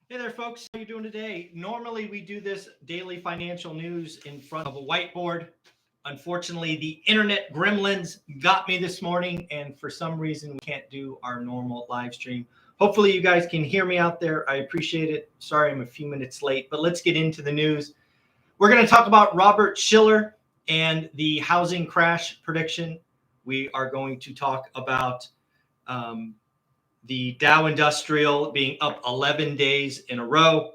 Hey there, folks. How you doing today? Normally, we do this daily financial news in front of a whiteboard. Unfortunately, the internet gremlins got me this morning, and for some reason, we can't do our normal live stream. Hopefully, you guys can hear me out there. I appreciate it. Sorry, I'm a few minutes late, but let's get into the news. We're going to talk about Robert Shiller and the housing crash prediction. We are going to talk about um, the Dow Industrial being up 11 days in a row.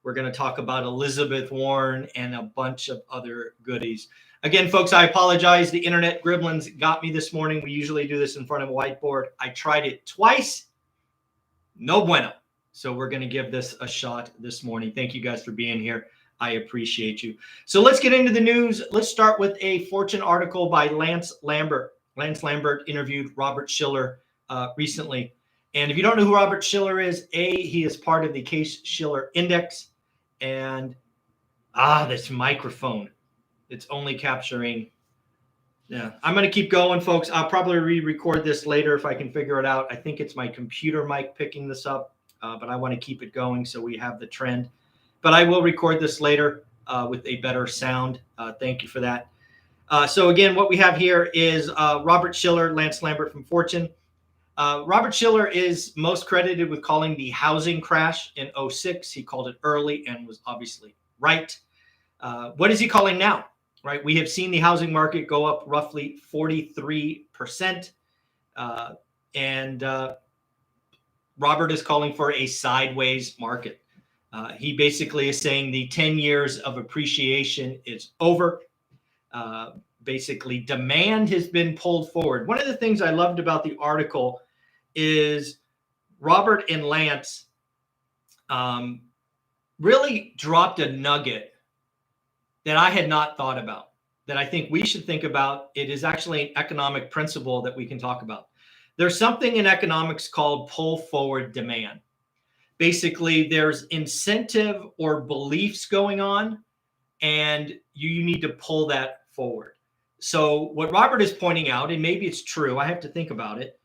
We're going to talk about Elizabeth Warren and a bunch of other goodies. Again, folks, I apologize. The internet gremlins got me this morning. We usually do this in front of a whiteboard. I tried it twice. No bueno. So we're going to give this a shot this morning. Thank you guys for being here. I appreciate you. So let's get into the news. Let's start with a Fortune article by Lance Lambert. Lance Lambert interviewed Robert Shiller recently. And if you don't know who Robert Shiller is, he is part of the Case-Shiller Index. And, this microphone, it's only capturing. Yeah, I'm going to keep going, folks. I'll probably re-record this later if I can figure it out. I think it's my computer mic picking this up, but I want to keep it going so we have the trend. But I will record this later with a better sound. Thank you for that. So again, what we have here is Robert Shiller, Lance Lambert from Fortune. Robert Shiller is most credited with calling the housing crash in 2006. He called it early and was obviously right. What is he calling now? Right? We have seen the housing market go up roughly 43%. And Robert is calling for a sideways market. He basically is saying the 10 years of appreciation is over. Basically, demand has been pulled forward. One of the things I loved about the article is Robert and Lance really dropped a nugget that I had not thought about, that I think we should think about. It is actually an economic principle that we can talk about. There's something in economics called pull forward demand. Basically, there's incentive or beliefs going on, and you need to pull that forward. So what Robert is pointing out, and maybe it's true, I have to think about it,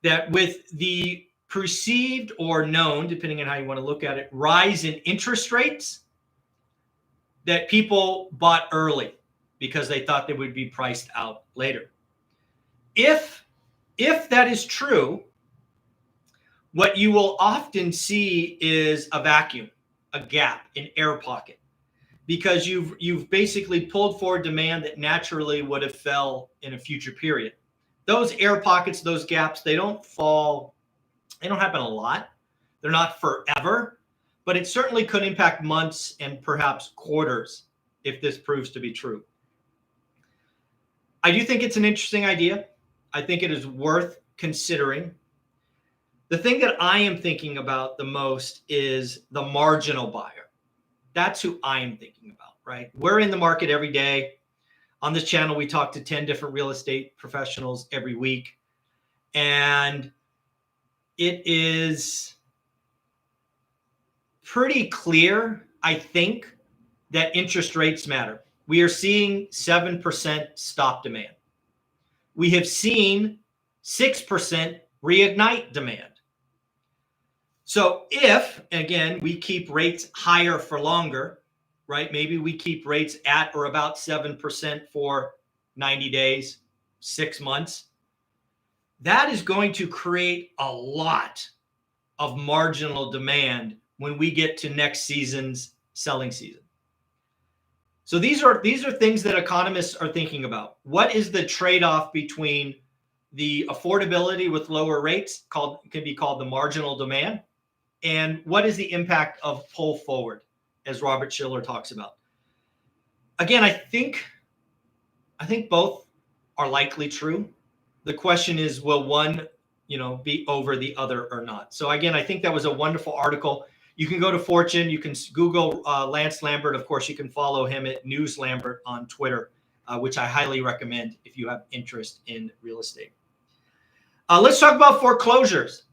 that with the perceived or known, depending on how you want to look at it, rise in interest rates, that people bought early because they thought they would be priced out later. If that is true, what you will often see is a vacuum, a gap, an air pocket, because you've basically pulled forward demand that naturally would have fell in a future period. Those air pockets, those gaps, they don't happen a lot. They're not forever, but it certainly could impact months and perhaps quarters if this proves to be true. I do think it's an interesting idea. I think it is worth considering. The thing that I am thinking about the most is the marginal buyer. That's who I am thinking about, right? We're in the market every day. On this channel, we talk to 10 different real estate professionals every week. And it is pretty clear, I think, that interest rates matter. We are seeing 7% stop demand. We have seen 6% reignite demand. So if, again, we keep rates higher for longer, right? Maybe we keep rates at or about 7% for 90 days, 6 months. That is going to create a lot of marginal demand when we get to next season's selling season. So these are things that economists are thinking about. What is the trade-off between the affordability with lower rates, can be called the marginal demand, and what is the impact of pull forward, as Robert Shiller talks about? Again, I think both are likely true. The question is, will one, be over the other or not? So again, I think that was a wonderful article. You can go to Fortune. You can Google Lance Lambert. Of course, you can follow him at News Lambert on Twitter, which I highly recommend if you have interest in real estate. Let's talk about foreclosures.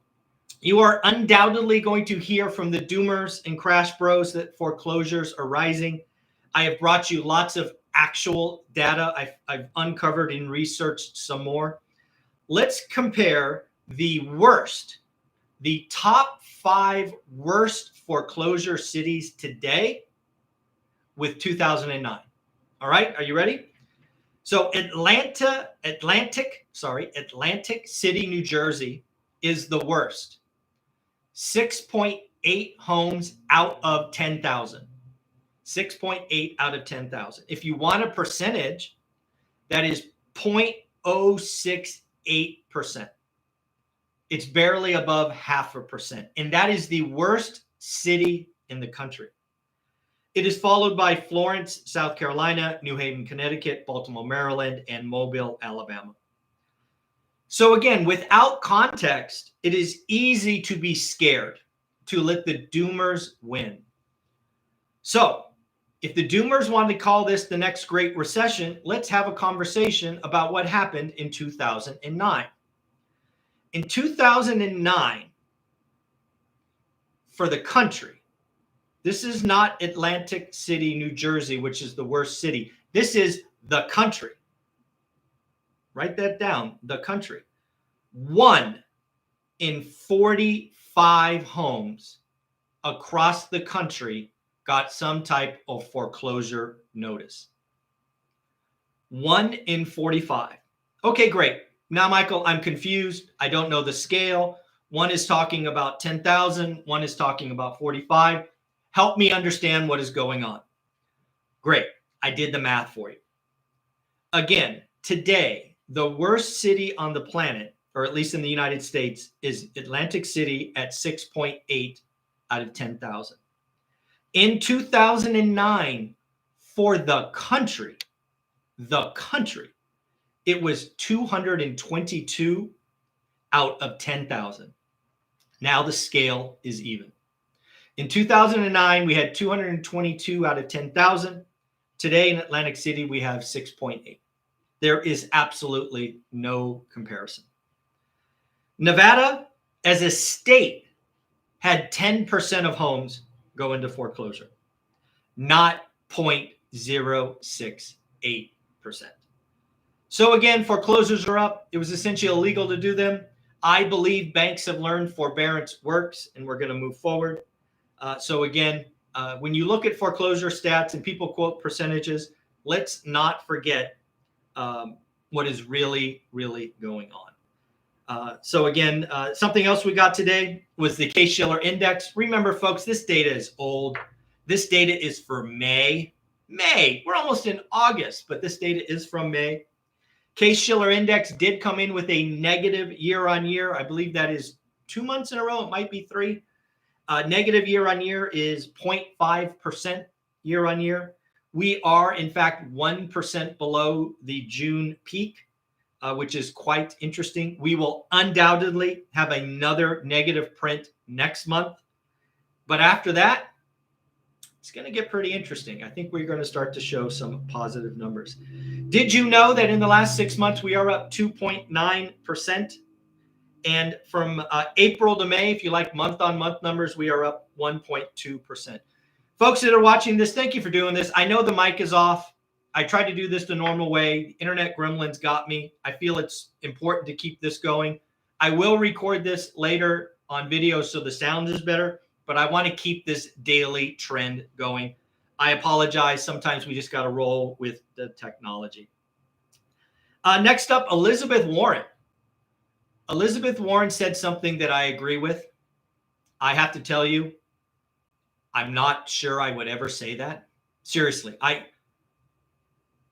You are undoubtedly going to hear from the doomers and crash bros that foreclosures are rising. I have brought you lots of actual data. I've uncovered and researched some more. Let's compare the worst the top 5 worst foreclosure cities today with 2009. All right, are you ready? So Atlantic City, New Jersey is the worst. 6.8 homes out of 10,000. 6.8 out of 10,000. If you want a percentage, that is 0.068%. It's barely above 0.5%. And that is the worst city in the country. It is followed by Florence, South Carolina, New Haven, Connecticut, Baltimore, Maryland, and Mobile, Alabama. So again, without context, it is easy to be scared, to let the doomers win. So if the doomers want to call this the next Great Recession, let's have a conversation about what happened in 2009. In 2009, for the country, this is not Atlantic City, New Jersey, which is the worst city. This is the country. Write that down, the country. 1 in 45 homes across the country got some type of foreclosure notice. 1 in 45. Okay, great. Now, Michael, I'm confused. I don't know the scale. One is talking about 10,000. One is talking about 45. Help me understand what is going on. Great. I did the math for you. Again, today, the worst city on the planet, or at least in the United States, is Atlantic City at 6.8 out of 10,000. In 2009, for the country, it was 222 out of 10,000. Now the scale is even. In 2009, we had 222 out of 10,000. Today in Atlantic City, we have 6.8. There is absolutely no comparison. Nevada, as a state, had 10% of homes go into foreclosure, not 0.068%. So again, foreclosures are up. It was essentially illegal to do them. I believe banks have learned forbearance works, and we're going to move forward. So again, when you look at foreclosure stats and people quote percentages, let's not forget what is really, really going on. So again, something else we got today was the Shiller index. Remember, folks, this data is old. This data is for May. We're almost in August, but this data is from May. Shiller index did come in with a negative year on year. I believe that is 2 months in a row. It might be 3. Negative year on year is 0.5% year on year. We are, in fact, 1% below the June peak, which is quite interesting. We will undoubtedly have another negative print next month. But after that, it's going to get pretty interesting. I think we're going to start to show some positive numbers. Did you know that in the last 6 months, we are up 2.9%? And from April to May, if you like month-on-month numbers, we are up 1.2%. Folks that are watching this, thank you for doing this. I know the mic is off. I tried to do this the normal way. The internet gremlins got me. I feel it's important to keep this going. I will record this later on video so the sound is better, but I want to keep this daily trend going. I apologize. Sometimes we just got to roll with the technology. Next up, Elizabeth Warren. Elizabeth Warren said something that I agree with. I have to tell you, I'm not sure I would ever say that. Seriously, I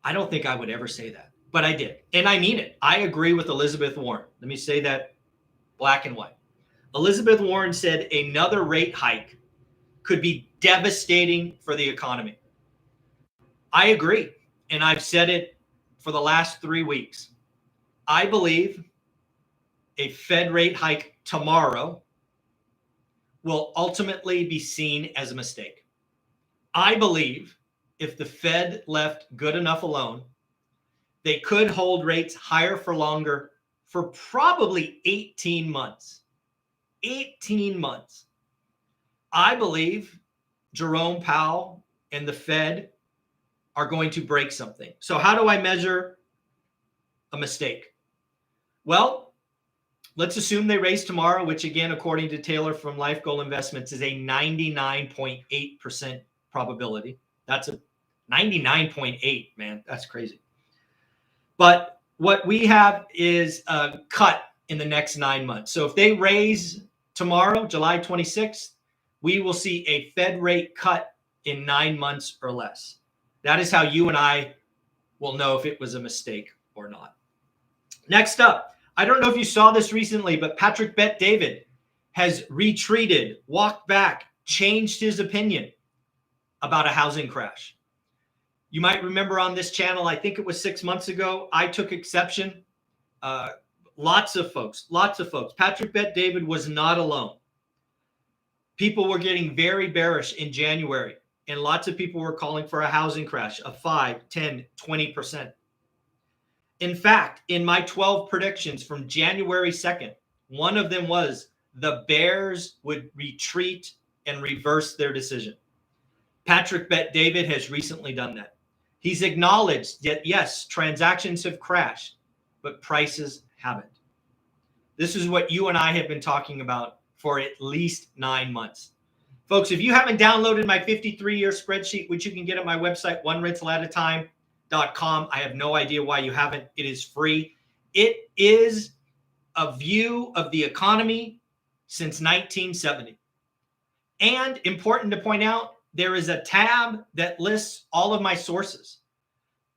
don't think I would ever say that, but I did. And I mean it. I agree with Elizabeth Warren. Let me say that black and white. Elizabeth Warren said another rate hike could be devastating for the economy. I agree. And I've said it for the last 3 weeks. I believe a Fed rate hike tomorrow will ultimately be seen as a mistake. I believe if the Fed left good enough alone, they could hold rates higher for longer for probably 18 months. 18 months. I believe Jerome Powell and the Fed are going to break something. So how do I measure a mistake? Well, let's assume they raise tomorrow, which again, according to Taylor from Life Goal Investments, is a 99.8% probability. That's a 99.8, man. That's crazy. But what we have is a cut in the next 9 months. So if they raise tomorrow, July 26th, we will see a Fed rate cut in 9 months or less. That is how you and I will know if it was a mistake or not. Next up, I don't know if you saw this recently, but Patrick Bet-David has retreated, walked back, changed his opinion about a housing crash. You might remember on this channel, I think it was 6 months ago, I took exception. Lots of folks. Patrick Bet-David was not alone. People were getting very bearish in January, and lots of people were calling for a housing crash of 5, 10, 20%. In fact, in my 12 predictions from January 2nd, one of them was the bears would retreat and reverse their decision. Patrick Bet-David has recently done that. He's acknowledged that, yes, transactions have crashed, but prices haven't. This is what you and I have been talking about for at least 9 months. Folks, if you haven't downloaded my 53-year spreadsheet, which you can get at my website, onerentalatatime.com, I have no idea why you haven't. It is free. It is a view of the economy since 1970. And important to point out, there is a tab that lists all of my sources.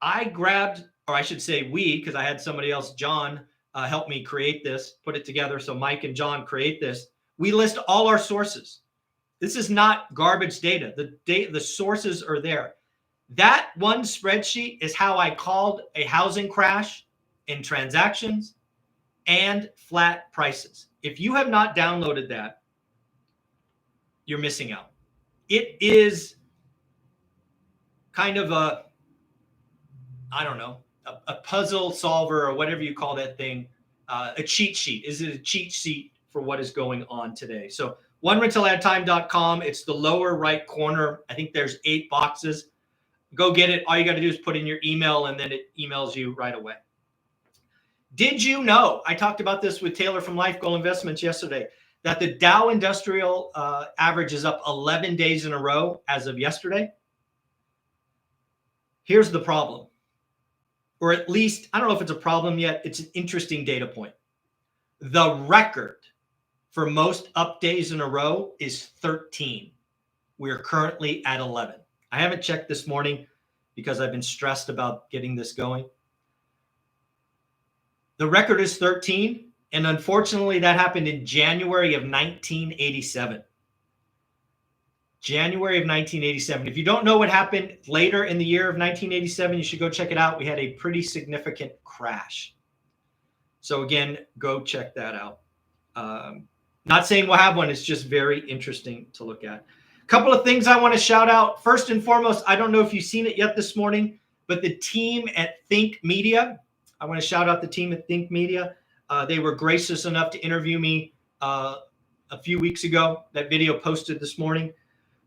I grabbed, or I should say we, because I had somebody else, John, help me create this, put it together. So Mike and John create this. We list all our sources. This is not garbage data. The sources are there. That one spreadsheet is how I called a housing crash in transactions and flat prices. If you have not downloaded that, you're missing out. It is kind of a, I don't know, a puzzle solver or whatever you call that thing, a cheat sheet. Is it a cheat sheet for what is going on today? So onerentalatatime.com, it's the lower right corner. I think there's 8 boxes. Go get it. All you got to do is put in your email, and then it emails you right away. Did you know, I talked about this with Taylor from Life Goal Investments yesterday, that the Dow Industrial average is up 11 days in a row as of yesterday? Here's the problem. Or at least, I don't know if it's a problem yet. It's an interesting data point. The record for most up days in a row is 13. We're currently at 11. I haven't checked this morning because I've been stressed about getting this going. The record is 13. And unfortunately, that happened in January of 1987. January of 1987. If you don't know what happened later in the year of 1987, you should go check it out. We had a pretty significant crash. So again, go check that out. Not saying we'll have one. It's just very interesting to look at. A couple of things I want to shout out. First and foremost, I don't know if you've seen it yet this morning, but the team at Think Media. I want to shout out the team at Think Media. They were gracious enough to interview me a few weeks ago. That video posted this morning.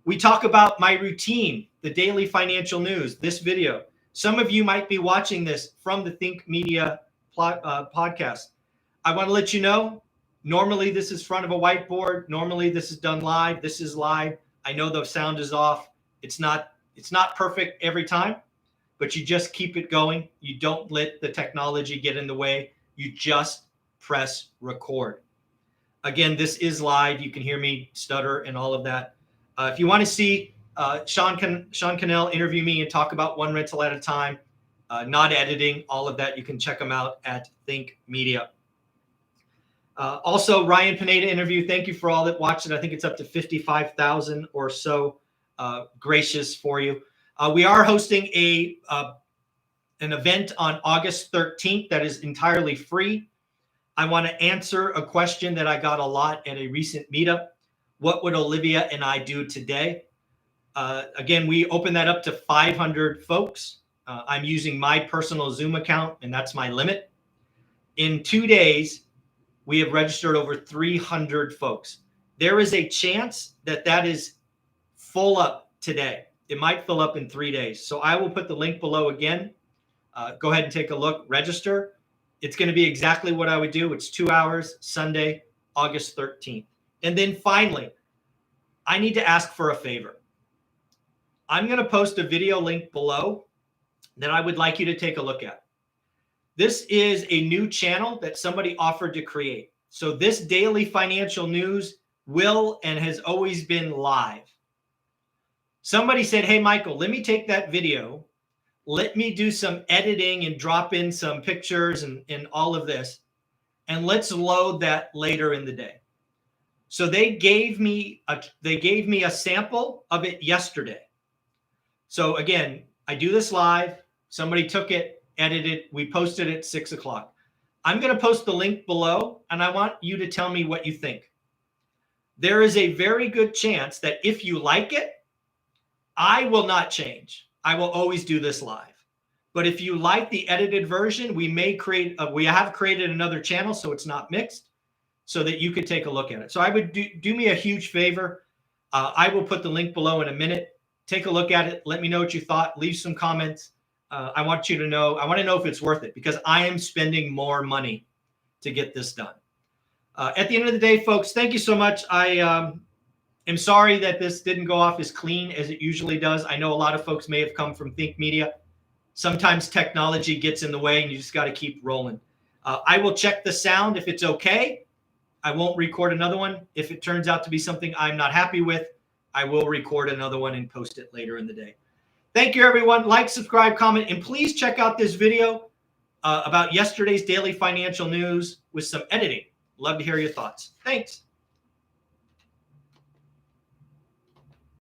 We talk about my routine, the daily financial news, this video. Some of you might be watching this from the Think Media podcast. I want to let you know, normally this is front of a whiteboard. Normally this is done live. This is live. I know the sound is off. It's not perfect every time, but you just keep it going. You don't let the technology get in the way. You just press record. Again, this is live. You can hear me stutter and all of that. If you want to see Sean Cannell interview me and talk about one rental at a time, not editing, all of that, you can check them out at Think Media. Also, Ryan Pineda interview. Thank you for all that watched it. I think it's up to 55,000 or so. Gracious for you. We are hosting an event on August 13th that is entirely free. I want to answer a question that I got a lot at a recent meetup. What would Olivia and I do today? Again, we open that up to 500 folks. I'm using my personal Zoom account, and that's my limit. In 2 days, we have registered over 300 folks. There is a chance that that is full up today. It might fill up in 3 days. So I will put the link below again. Go ahead and take a look, register. It's going to be exactly what I would do. It's 2 hours, Sunday, August 13th. And then finally, I need to ask for a favor. I'm going to post a video link below that I would like you to take a look at. This is a new channel that somebody offered to create. So this daily financial news will and has always been live. Somebody said, hey, Michael, let me take that video. Let me do some editing and drop in some pictures and all of this. And let's load that later in the day. So they gave me a sample of it yesterday. So again, I do this live. Somebody took it, edited, we posted it at 6 o'clock. I'm going to post the link below, and I want you to tell me what you think. There is a very good chance that if you like it, I will not change. I will always do this live. But if you like the edited version, we have created another channel so it's not mixed, so that you could take a look at it. So I would do me a huge favor. I will put the link below in a minute. Take a look at it. Let me know what you thought. Leave some comments. I want to know if it's worth it, because I am spending more money to get this done. At the end of the day, folks, thank you so much. I am sorry that this didn't go off as clean as it usually does. I know a lot of folks may have come from Think Media. Sometimes technology gets in the way and you just got to keep rolling. I will check the sound. If it's okay, I won't record another one. If it turns out to be something I'm not happy with, I will record another one and post it later in the day. Thank you, everyone. Like, subscribe, comment, and please check out this video about yesterday's daily financial news with some editing. Love to hear your thoughts. Thanks.